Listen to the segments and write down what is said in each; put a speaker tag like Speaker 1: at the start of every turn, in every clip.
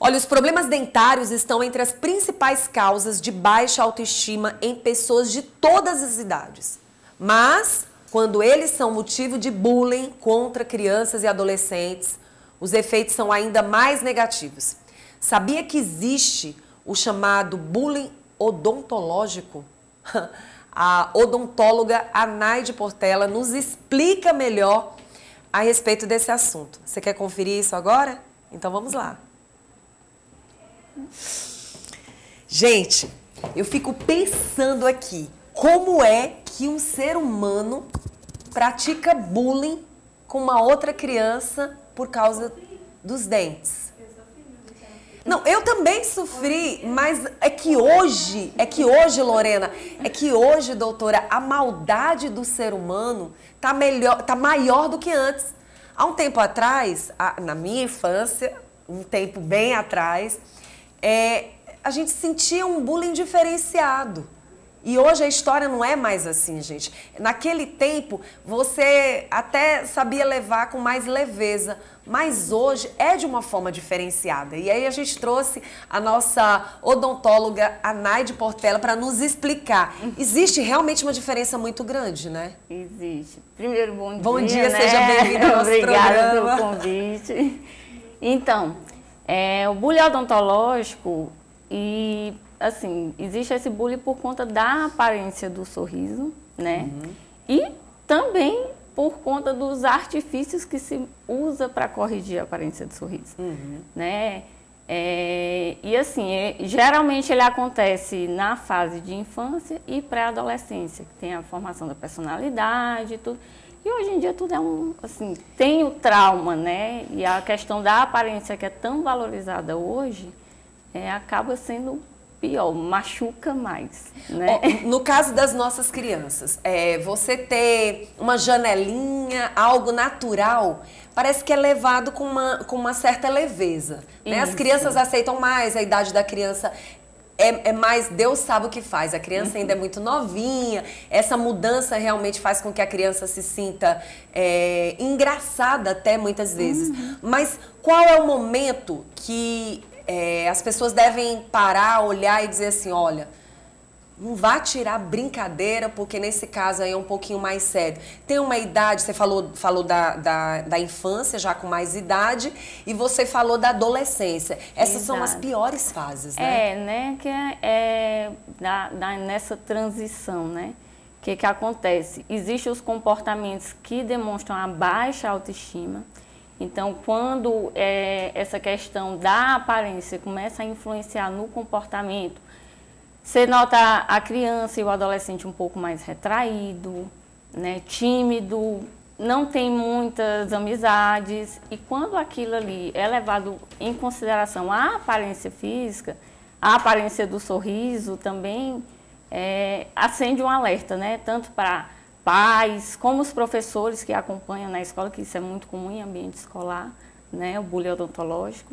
Speaker 1: Olha, os problemas dentários estão entre as principais causas de baixa autoestima em pessoas de todas as idades. Mas, quando eles são motivo de bullying contra crianças e adolescentes, os efeitos são ainda mais negativos. Sabia que existe o chamado bullying odontológico? A odontóloga Anaide Portela nos explica melhor a respeito desse assunto. Você quer conferir isso agora? Então vamos lá. Gente, eu fico pensando aqui, como é que um ser humano pratica bullying com uma outra criança por causa dos dentes? Não, eu também sofri, mas é que hoje, Lorena, doutora, a maldade do ser humano tá maior do que antes. Há um tempo atrás, na minha infância, um tempo bem atrás, a gente sentia um bullying diferenciado. E hoje a história não é mais assim, gente. Naquele tempo, você até sabia levar com mais leveza, mas hoje é de uma forma diferenciada. E aí a gente trouxe a nossa odontóloga Anaide Portela para nos explicar. Existe realmente uma diferença muito grande, né?
Speaker 2: Existe. Primeiro, bom dia.
Speaker 1: Bom dia,
Speaker 2: né?
Speaker 1: Seja bem-vindo ao nosso
Speaker 2: Obrigada
Speaker 1: programa.
Speaker 2: pelo convite. Então, o bullying odontológico e... Assim, existe esse bullying por conta da aparência do sorriso, né? E também por conta dos artifícios que se usa para corrigir a aparência do sorriso, né? E assim, geralmente ele acontece na fase de infância e pré-adolescência, que tem a formação da personalidade e tudo. E hoje em dia tudo assim, tem o trauma, né? E a questão da aparência que é tão valorizada hoje, acaba sendo pior, machuca mais, né?
Speaker 1: No caso das nossas crianças, você ter uma janelinha, algo natural, parece que é levado com uma certa leveza, né? As crianças aceitam mais, a idade da criança é mais, Deus sabe o que faz, a criança ainda é muito novinha, essa mudança realmente faz com que a criança se sinta engraçada até muitas vezes. Mas qual é o momento que as pessoas devem parar, olhar e dizer assim, olha, não vá tirar brincadeira, porque nesse caso aí é um pouquinho mais sério. Tem uma idade, você falou da infância, já com mais idade, e você falou da adolescência. Essas são as piores fases, né?
Speaker 2: Né? Que nessa transição, né? O que acontece? Existem os comportamentos que demonstram a baixa autoestima. Então, quando essa questão da aparência começa a influenciar no comportamento, você nota a criança e o adolescente um pouco mais retraído, né, tímido, não tem muitas amizades. E quando aquilo ali é levado em consideração a aparência física, a aparência do sorriso também acende um alerta, né, tanto para pais, como os professores que acompanham na escola, que isso é muito comum em ambiente escolar, né, o bullying odontológico.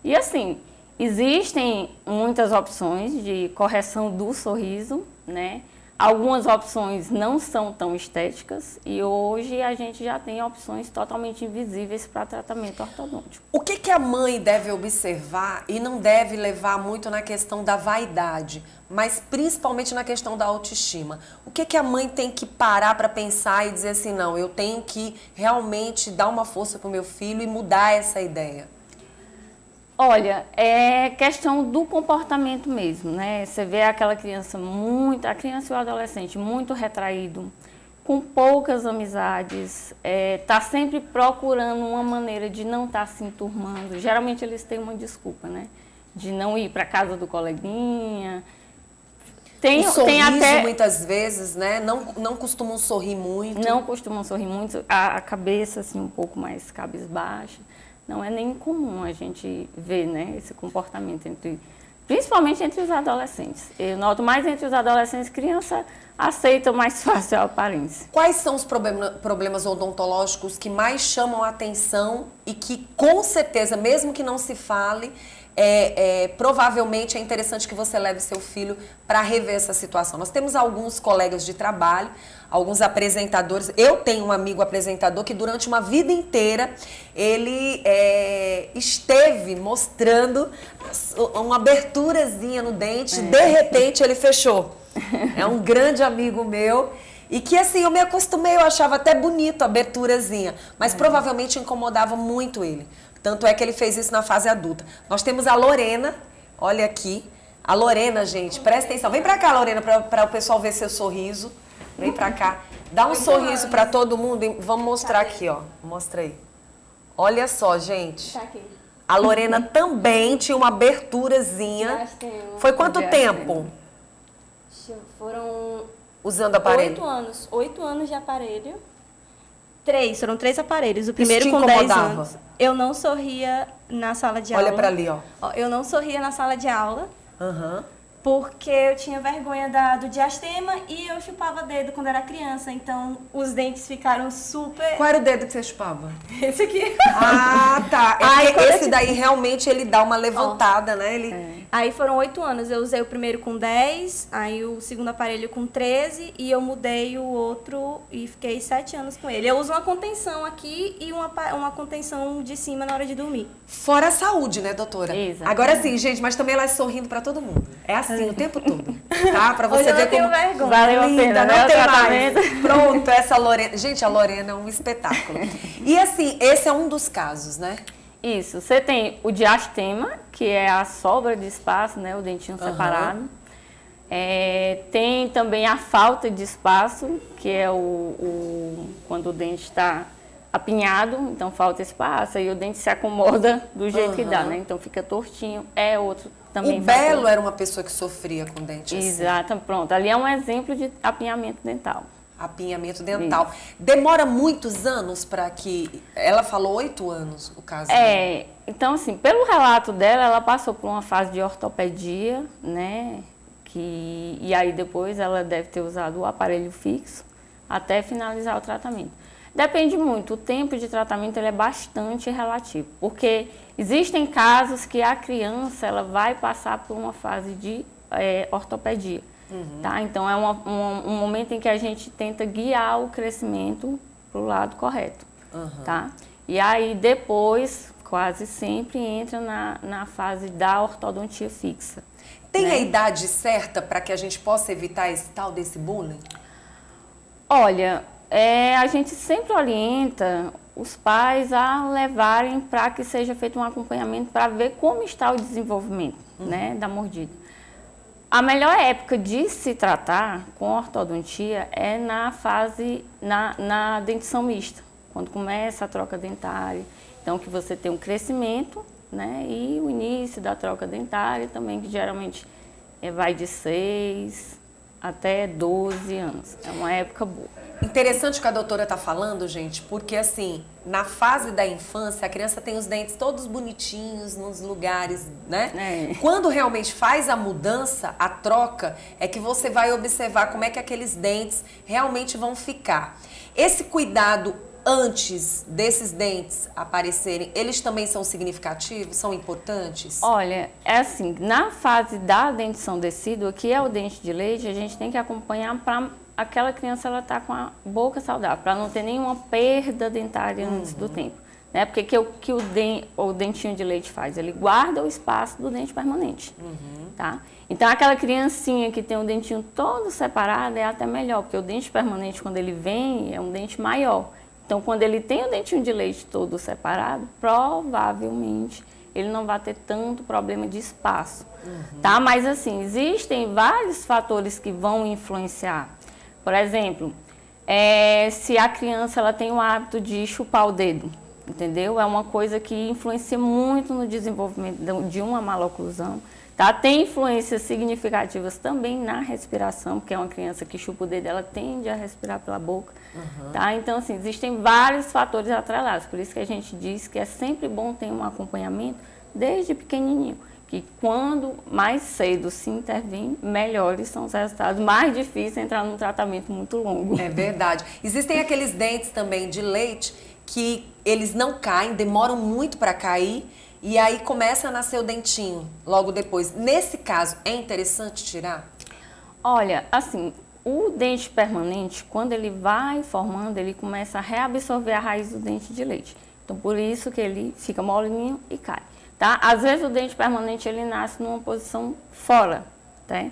Speaker 2: E assim, existem muitas opções de correção do sorriso, né? Algumas opções não são tão estéticas e hoje a gente já tem opções totalmente invisíveis para tratamento ortodôntico.
Speaker 1: O que a mãe deve observar e não deve levar muito na questão da vaidade, mas principalmente na questão da autoestima? O que a mãe tem que parar para pensar e dizer assim, não, eu tenho que realmente dar uma força para o meu filho e mudar essa ideia?
Speaker 2: Olha, é questão do comportamento mesmo, né? Você vê aquela criança a criança e o adolescente muito retraído, com poucas amizades, tá sempre procurando uma maneira de não estar se enturmando. Geralmente eles têm uma desculpa, né? De não ir para casa do coleguinha.
Speaker 1: O sorriso, muitas vezes, né? Não costumam sorrir muito.
Speaker 2: Não costumam sorrir muito, a cabeça assim um pouco mais cabisbaixa. Não é nem comum a gente ver, né, esse comportamento, principalmente entre os adolescentes. Eu noto mais entre os adolescentes, criança aceita mais fácil a aparência.
Speaker 1: Quais são os problemas odontológicos que mais chamam a atenção e que com certeza, mesmo que não se fale, provavelmente é interessante que você leve seu filho para rever essa situação. Nós temos alguns colegas de trabalho, alguns apresentadores. Eu tenho um amigo apresentador que durante uma vida inteira ele esteve mostrando uma aberturazinha no dente, de repente ele fechou. É um grande amigo meu. E que assim, eu me acostumei, eu achava até bonito a aberturazinha, mas provavelmente incomodava muito ele. Tanto é que ele fez isso na fase adulta. Nós temos a Lorena, olha aqui. A Lorena, gente, presta atenção. Vem pra cá, Lorena, para o pessoal ver seu sorriso. Vem pra cá. Dá um sorriso para todo mundo. E vamos mostrar aqui, ó. Mostra aí. Olha só, gente.
Speaker 3: Tá aqui.
Speaker 1: A Lorena também tinha uma aberturazinha. Foi quanto tempo?
Speaker 3: Foram
Speaker 1: usando aparelho?
Speaker 3: 8 anos. 8 anos de aparelho. Foram 3 aparelhos. O
Speaker 1: Isso
Speaker 3: primeiro
Speaker 1: te
Speaker 3: com 10
Speaker 1: incomodava?
Speaker 3: anos. Eu não sorria na sala de aula.
Speaker 1: Olha pra ali, ó.
Speaker 3: Eu não sorria na sala de aula.
Speaker 1: Aham.
Speaker 3: Porque eu tinha vergonha do diastema e eu chupava dedo quando era criança. Então, os dentes ficaram super...
Speaker 1: Qual era o dedo que você chupava?
Speaker 3: Esse aqui.
Speaker 1: Ah, tá.
Speaker 3: Aí, quando
Speaker 1: Esse daí realmente ele dá uma levantada, né? Ele...
Speaker 3: Aí foram 8 anos. Eu usei o primeiro com 10, aí o segundo aparelho com 13 e eu mudei o outro e fiquei 7 anos com ele. Eu uso uma contenção aqui e uma contenção de cima na hora de dormir.
Speaker 1: Fora a saúde, né, doutora?
Speaker 2: Exatamente.
Speaker 1: Agora sim, gente, mas também ela é sorrindo pra todo mundo. É assim o tempo todo, tá? Pra você
Speaker 3: Hoje eu
Speaker 1: ver
Speaker 3: não tenho
Speaker 1: como...
Speaker 3: vergonha.
Speaker 2: Valeu a
Speaker 1: Linda,
Speaker 2: pena,
Speaker 1: não
Speaker 2: né? O
Speaker 1: tem
Speaker 2: tratamento.
Speaker 1: mais. Pronto, essa Lorena... Gente, a Lorena é um espetáculo. E assim, esse é um dos casos, né?
Speaker 2: Isso, você tem o diastema, que é a sobra de espaço, né, o dentinho separado. Tem também a falta de espaço, que é quando o dente está apinhado, então falta espaço, aí o dente se acomoda do jeito que dá, né? Então fica tortinho, é outro também.
Speaker 1: O Belo era uma pessoa que sofria com dente assim.
Speaker 2: Exato, pronto. Ali é um exemplo de apinhamento dental.
Speaker 1: Apinhamento dental. Demora muitos anos para que... Ela falou 8 anos, o caso dela.
Speaker 2: Então assim, pelo relato dela, ela passou por uma fase de ortopedia, né? E aí depois ela deve ter usado o aparelho fixo até finalizar o tratamento. Depende muito, o tempo de tratamento ele é bastante relativo, porque existem casos que a criança ela vai passar por uma fase de ortopedia. Tá? Então, é um momento em que a gente tenta guiar o crescimento para o lado correto. Tá? E aí, depois, quase sempre, entra na fase da ortodontia fixa.
Speaker 1: Tem
Speaker 2: né?
Speaker 1: a idade certa para que a gente possa evitar esse tal desse bullying?
Speaker 2: Olha, a gente sempre orienta os pais a levarem para que seja feito um acompanhamento para ver como está o desenvolvimento né, da mordida. A melhor época de se tratar com ortodontia é na fase, na dentição mista, quando começa a troca dentária. Então, que você tem um crescimento, né, e o início da troca dentária também, que geralmente vai de 6 até 12 anos. É uma época boa.
Speaker 1: Interessante o que a doutora está falando, gente, porque assim, na fase da infância, a criança tem os dentes todos bonitinhos, nos lugares, né? Quando realmente faz a mudança, a troca, é que você vai observar como é que aqueles dentes realmente vão ficar. Esse cuidado antes desses dentes aparecerem, eles também são significativos, são importantes?
Speaker 2: Olha, é assim, na fase da dentição decídua, que é o dente de leite, a gente tem que acompanhar para aquela criança ela tá com a boca saudável, para não ter nenhuma perda dentária antes do tempo. Né? Porque que o dentinho de leite faz? Ele guarda o espaço do dente permanente. Tá? Então, aquela criancinha que tem o dentinho todo separado é até melhor, porque o dente permanente, quando ele vem, é um dente maior. Então, quando ele tem o dentinho de leite todo separado, provavelmente ele não vai ter tanto problema de espaço. Tá? Mas, assim, existem vários fatores que vão influenciar. Por exemplo, se a criança ela tem o hábito de chupar o dedo, entendeu? É uma coisa que influencia muito no desenvolvimento de uma maloclusão. Tá? Tem influências significativas também na respiração, porque é uma criança que chupa o dedo, ela tende a respirar pela boca. Tá? Então, assim, existem vários fatores atrelados, por isso que a gente diz que é sempre bom ter um acompanhamento desde pequenininho. Que quando mais cedo se intervém, melhores são os resultados. Mais difícil é entrar num tratamento muito longo.
Speaker 1: É verdade. Existem aqueles dentes também de leite que eles não caem, demoram muito para cair e aí começa a nascer o dentinho logo depois. Nesse caso, é interessante tirar?
Speaker 2: Olha, assim, o dente permanente, quando ele vai formando, ele começa a reabsorver a raiz do dente de leite. Então, por isso que ele fica molinho e cai, tá? Às vezes o dente permanente, ele nasce numa posição fora, tá?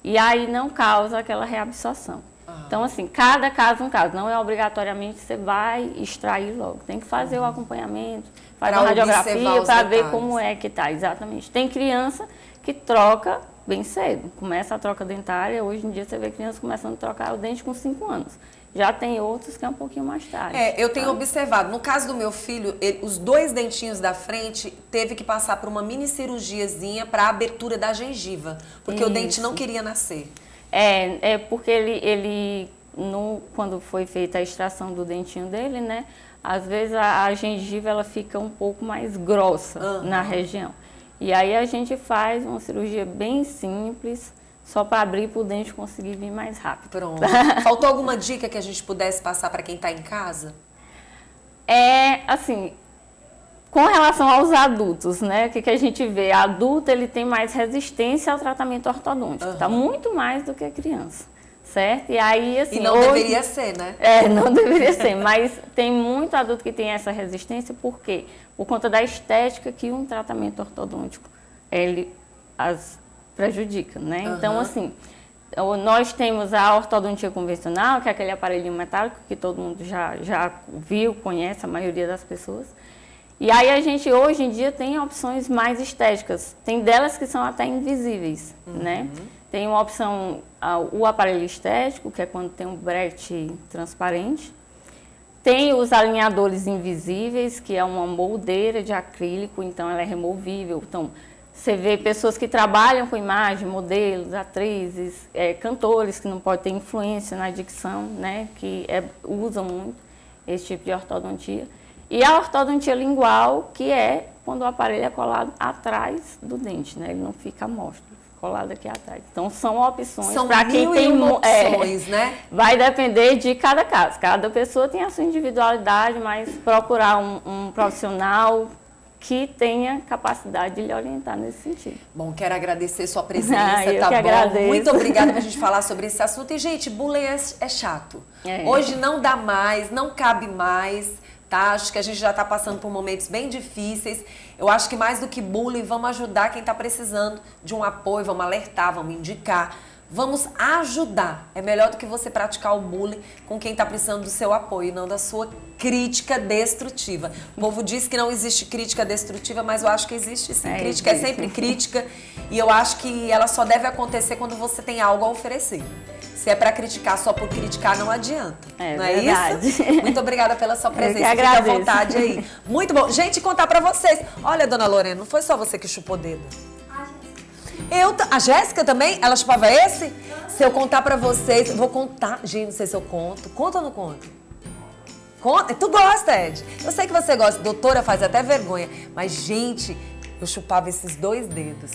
Speaker 2: E aí não causa aquela reabsorção. Então, assim, cada caso um caso. Não é obrigatoriamente você vai extrair logo. Tem que fazer o acompanhamento, fazer uma radiografia para ver como é que tá, exatamente. Tem criança que troca bem cedo. Começa a troca dentária, hoje em dia você vê crianças começando a trocar o dente com 5 anos. Já tem outros que é um pouquinho mais tarde.
Speaker 1: Eu tenho observado. No caso do meu filho, os 2 dentinhos da frente teve que passar por uma mini cirurgiazinha para abertura da gengiva, porque o dente não queria nascer.
Speaker 2: Porque ele quando foi feita a extração do dentinho dele, né? Às vezes a gengiva ela fica um pouco mais grossa na região. E aí a gente faz uma cirurgia bem simples, só para abrir para o dente conseguir vir mais rápido.
Speaker 1: Pronto. Faltou alguma dica que a gente pudesse passar para quem está em casa?
Speaker 2: Assim, com relação aos adultos, né? O que a gente vê? Adulto, ele tem mais resistência ao tratamento ortodôntico, tá? Muito mais do que a criança, certo? E aí, assim...
Speaker 1: E não deveria ser, né?
Speaker 2: Não deveria ser, mas tem muito adulto que tem essa resistência, por quê? Por conta da estética que um tratamento ortodôntico, ele as prejudica, né? Então, assim, nós temos a ortodontia convencional, que é aquele aparelhinho metálico que todo mundo já viu, conhece, a maioria das pessoas. E aí a gente, hoje em dia, tem opções mais estéticas. Tem delas que são até invisíveis, né? Tem uma opção, o aparelho estético, que é quando tem um bracket transparente. Tem os alinhadores invisíveis, que é uma moldeira de acrílico, então ela é removível. Então, você vê pessoas que trabalham com imagem, modelos, atrizes, cantores que não podem ter influência na dicção, né? Que usam muito esse tipo de ortodontia. E a ortodontia lingual, que é quando o aparelho é colado atrás do dente, né? Ele não fica à mostra, colado aqui atrás. Então, são opções para quem tem...
Speaker 1: opções, né?
Speaker 2: Vai depender de cada caso. Cada pessoa tem a sua individualidade, mas procurar um profissional que tenha capacidade de lhe orientar nesse sentido.
Speaker 1: Bom, quero agradecer sua presença,
Speaker 2: eu
Speaker 1: tá
Speaker 2: que
Speaker 1: bom?
Speaker 2: Agradeço.
Speaker 1: Muito obrigada por a gente falar sobre esse assunto. E, gente, bullying é chato. Hoje não dá mais, não cabe mais, tá? Acho que a gente já tá passando por momentos bem difíceis. Eu acho que mais do que bullying, vamos ajudar quem tá precisando de um apoio, vamos alertar, vamos indicar. Vamos ajudar. É melhor do que você praticar o bullying com quem está precisando do seu apoio, não da sua crítica destrutiva. O povo diz que não existe crítica destrutiva, mas eu acho que existe sim. Crítica é sempre crítica e eu acho que ela só deve acontecer quando você tem algo a oferecer. Se é para criticar só por criticar, não adianta. Não é
Speaker 2: verdade.
Speaker 1: Isso? Muito obrigada pela sua presença. Fica à vontade aí. Muito bom. Gente, contar para vocês. Olha, dona Lorena, não foi só você que chupou o dedo. A Jéssica também? Ela chupava esse? Se eu contar pra vocês, vou contar. Gente, não sei se eu conto. Conta ou não conta? Conta? Tu gosta, Ed? Eu sei que você gosta. Doutora, faz até vergonha. Mas, gente, eu chupava esses 2 dedos.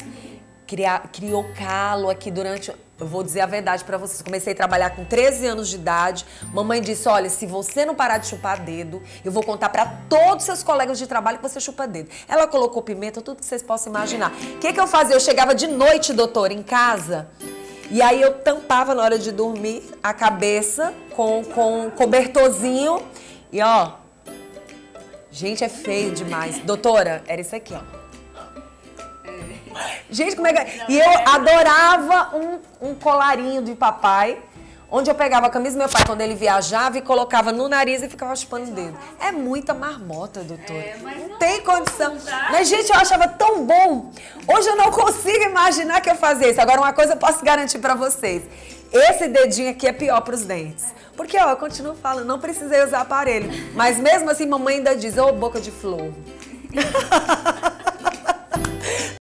Speaker 1: Criou calo aqui durante... Eu vou dizer a verdade pra vocês. Comecei a trabalhar com 13 anos de idade. Mamãe disse, olha, se você não parar de chupar dedo, eu vou contar pra todos os seus colegas de trabalho que você chupa dedo. Ela colocou pimenta, tudo que vocês possam imaginar. O que eu fazia? Eu chegava de noite, doutora, em casa. E aí eu tampava na hora de dormir a cabeça com cobertorzinho. E ó, gente, é feio demais. Doutora, era isso aqui, ó. Gente, como é que... E eu adorava um colarinho de papai, onde eu pegava a camisa do meu pai quando ele viajava e colocava no nariz e ficava chupando o dedo. É muita marmota, doutora. Não tem condição. Mas, gente, eu achava tão bom. Hoje eu não consigo imaginar que eu fazia isso. Agora, uma coisa eu posso garantir pra vocês. Esse dedinho aqui é pior pros dentes. Porque, ó, eu continuo falando, não precisei usar aparelho. Mas mesmo assim, mamãe ainda diz, ô, boca de flor.